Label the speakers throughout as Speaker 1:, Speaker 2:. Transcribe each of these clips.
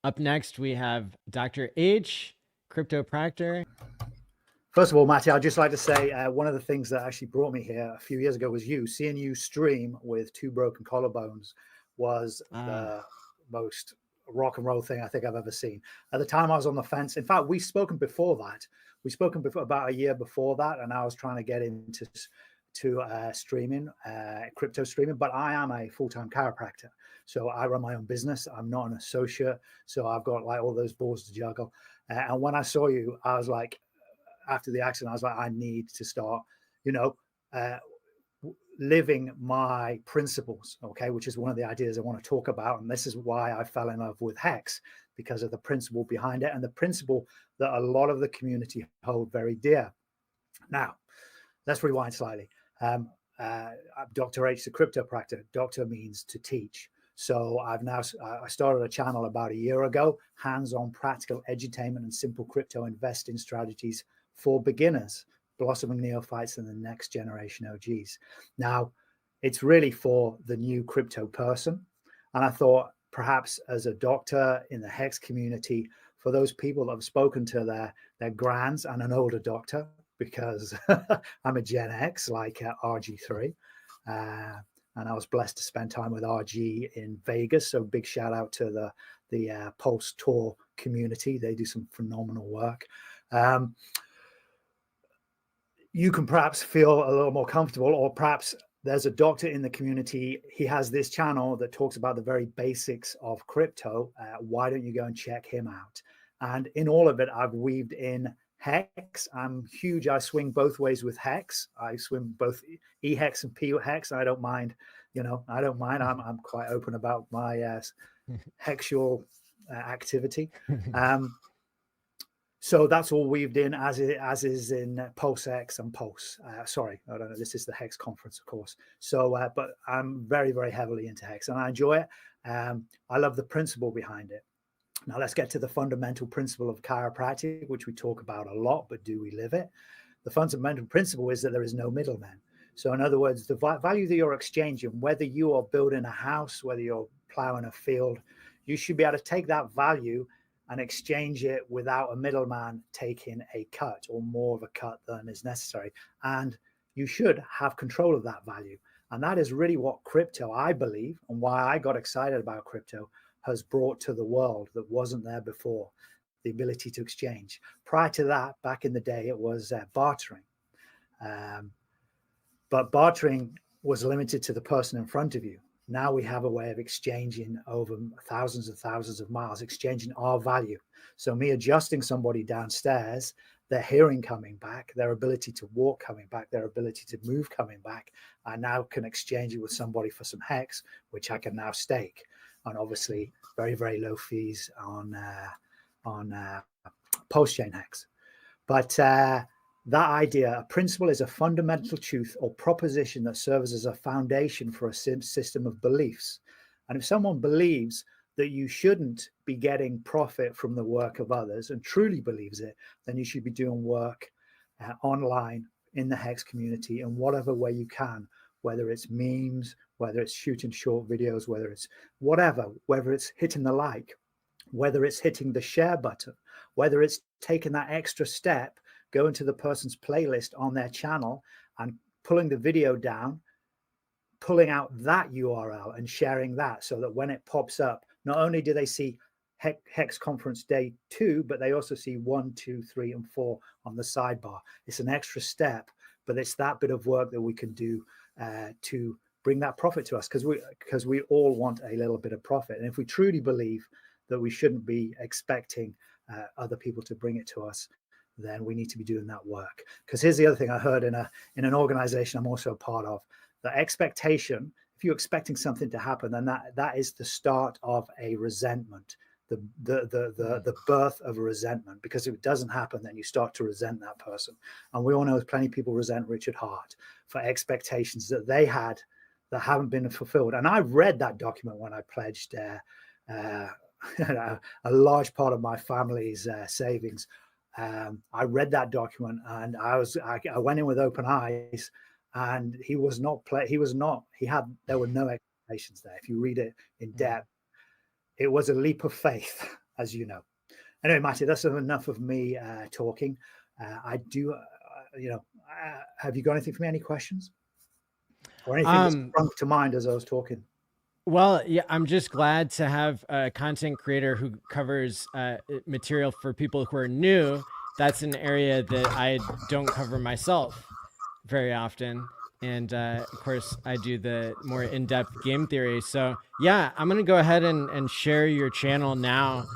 Speaker 1: Up next, we have DrH, Cryptopractor.
Speaker 2: First of all, Matty, I'd just like to say one of the things that actually brought me here a few years ago was you. Seeing you stream with 2 broken collarbones was the most rock and roll thing I think I've ever seen. At the time, I was on the fence. In fact, we've spoken before that. We've spoken before, about a year before that, and I was trying to get into streaming, crypto streaming, but I am a full-time chiropractor. So I run my own business. I'm not an associate. So I've got like all those balls to juggle. And when I saw you, I was like, after the accident, I was like, I need to start, living my principles, okay, which is one of the ideas I want to talk about. And this is why I fell in love with HEX, because of the principle behind it and the principle that a lot of the community hold very dear. Now, let's rewind slightly. DrH, the CryptoPractor. Doctor means to teach. So I started a channel about a year ago, hands-on practical edutainment and simple crypto investing strategies for beginners, blossoming neophytes, and the next generation OGs. Now, it's really for the new crypto person. And I thought perhaps as a doctor in the HEX community, for those people that have spoken to their grands and an older doctor, because I'm a Gen X like RG3. And I was blessed to spend time with RG in Vegas. So big shout out to the Pulse Tour community. They do some phenomenal work. You can perhaps feel a little more comfortable, or perhaps there's a doctor in the community. He has this channel that talks about the very basics of crypto. Why don't you go and check him out? And in all of it, I've weaved in HEX. I'm huge. I swing both ways with HEX. I swim both EHEX and PHEX. I don't mind. I don't mind. I'm quite open about my hexual activity. So that's all weaved in, as is in Pulse X and Pulse. Sorry, I don't know. This is the HEX conference, of course. So, but I'm very, very heavily into HEX, and I enjoy it. I love the principle behind it. Now let's get to the fundamental principle of chiropractic, which we talk about a lot, but do we live it? The fundamental principle is that there is no middleman. So in other words, the value that you're exchanging, whether you are building a house, whether you're plowing a field, you should be able to take that value and exchange it without a middleman taking a cut or more of a cut than is necessary. And you should have control of that value. And that is really what crypto, I believe, and why I got excited about crypto, has brought to the world that wasn't there before, the ability to exchange. Prior to that, back in the day, it was bartering. But bartering was limited to the person in front of you. Now we have a way of exchanging over thousands and thousands of miles, exchanging our value. So me adjusting somebody downstairs, their hearing coming back, their ability to walk coming back, their ability to move coming back, I now can exchange it with somebody for some HEX, which I can now stake. And obviously very, very low fees on post-chain HEX. But that idea, a principle is a fundamental truth or proposition that serves as a foundation for a system of beliefs. And if someone believes that you shouldn't be getting profit from the work of others and truly believes it, then you should be doing work online in the HEX community in whatever way you can, whether it's memes, whether it's shooting short videos, whether it's whatever, whether it's hitting the like, whether it's hitting the share button, whether it's taking that extra step, going to the person's playlist on their channel and pulling the video down, pulling out that URL and sharing that, so that when it pops up, not only do they see HEX conference day 2, but they also see 1, 2, 3, and 4 on the sidebar. It's an extra step, but it's that bit of work that we can do to bring that profit to us, because we all want a little bit of profit. And if we truly believe that we shouldn't be expecting other people to bring it to us, then we need to be doing that work. Because here's the other thing I heard in an organization I'm also a part of: the expectation. If you're expecting something to happen, then that is the start of a resentment, the birth of a resentment. Because if it doesn't happen, then you start to resent that person. And we all know plenty of people resent Richard Hart for expectations that they had that haven't been fulfilled. And I read that document when I pledged a large part of my family's savings. I read that document, and I went in with open eyes. And there were no expectations there. If you read it in depth, it was a leap of faith. as you know. Anyway, Matty, that's enough of me talking. I do, have you got anything for me? Any questions or anything that sprung to mind as I was talking?
Speaker 1: Well, yeah, I'm just glad to have a content creator who covers material for people who are new. That's an area that I don't cover myself very often. And of course, I do the more in-depth game theory. So yeah, I'm going to go ahead and share your channel now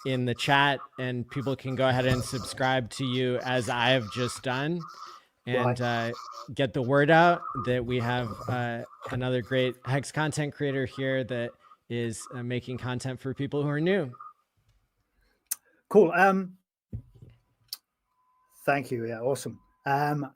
Speaker 1: in the chat, and people can go ahead and subscribe to you as I have just done, and get the word out that we have another great HEX content creator here that is making content for people who are new.
Speaker 2: Cool. Thank you. Yeah, awesome.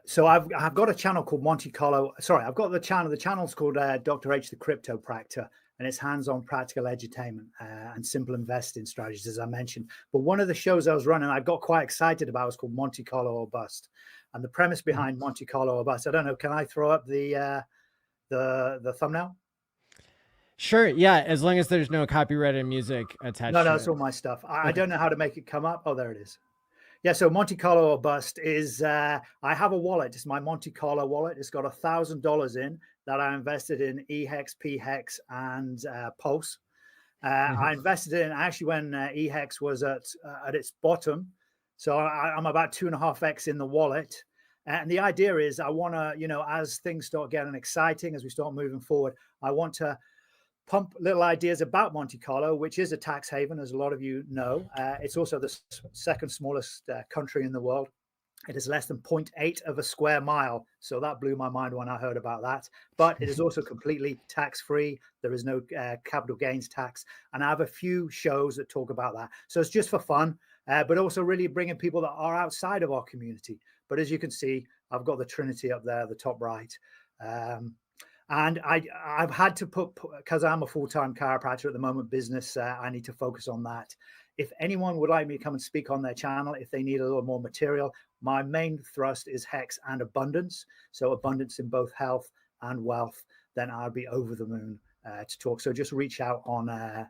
Speaker 2: So I've got a channel called Monte Carlo. Sorry, I've got the channel. The channel's called DrH the Cryptopractor, and it's hands-on practical edutainment and simple investing strategies, as I mentioned. But one of the shows I was running, I got quite excited about, was called Monte Carlo or Bust. And the premise behind Monte Carlo or Bust, I don't know, can I throw up the thumbnail?
Speaker 1: Sure. Yeah, as long as there's no copyrighted music attached.
Speaker 2: No, that's all my stuff. I don't know how to make it come up. Oh, there it is. Yeah, so Monte Carlo or Bust is, I have a wallet. It's my Monte Carlo wallet. It's got $1,000 in that I invested in HEX, PHEX, and Pulse. I invested in actually when HEX was at its bottom. So I'm about 2.5x in the wallet. And the idea is I want to, as things start getting exciting, as we start moving forward, I want to pump little ideas about Monte Carlo, which is a tax haven, as a lot of you know. It's also the second smallest country in the world. It is less than 0.8 of a square mile. So that blew my mind when I heard about that. But it is also completely tax-free. There is no capital gains tax. And I have a few shows that talk about that. So it's just for fun, but also really bringing people that are outside of our community. But as you can see, I've got the Trinity up there, the top right. And I've had to put, because I'm a full-time chiropractor at the moment, business, I need to focus on that. If anyone would like me to come and speak on their channel, if they need a little more material, my main thrust is HEX and abundance. So abundance in both health and wealth, then I'll be over the moon to talk. So just reach out on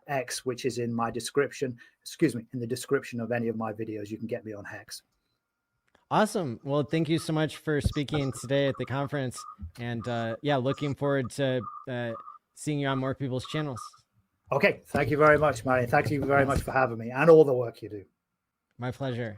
Speaker 2: X, which is in my description, in the description of any of my videos. You can get me on HEX.
Speaker 1: Awesome. Well, thank you so much for speaking today at the conference. And yeah, looking forward to seeing you on more people's channels.
Speaker 2: Okay. Thank you very much, Marion. Thank you very much for having me and all the work you do.
Speaker 1: My pleasure.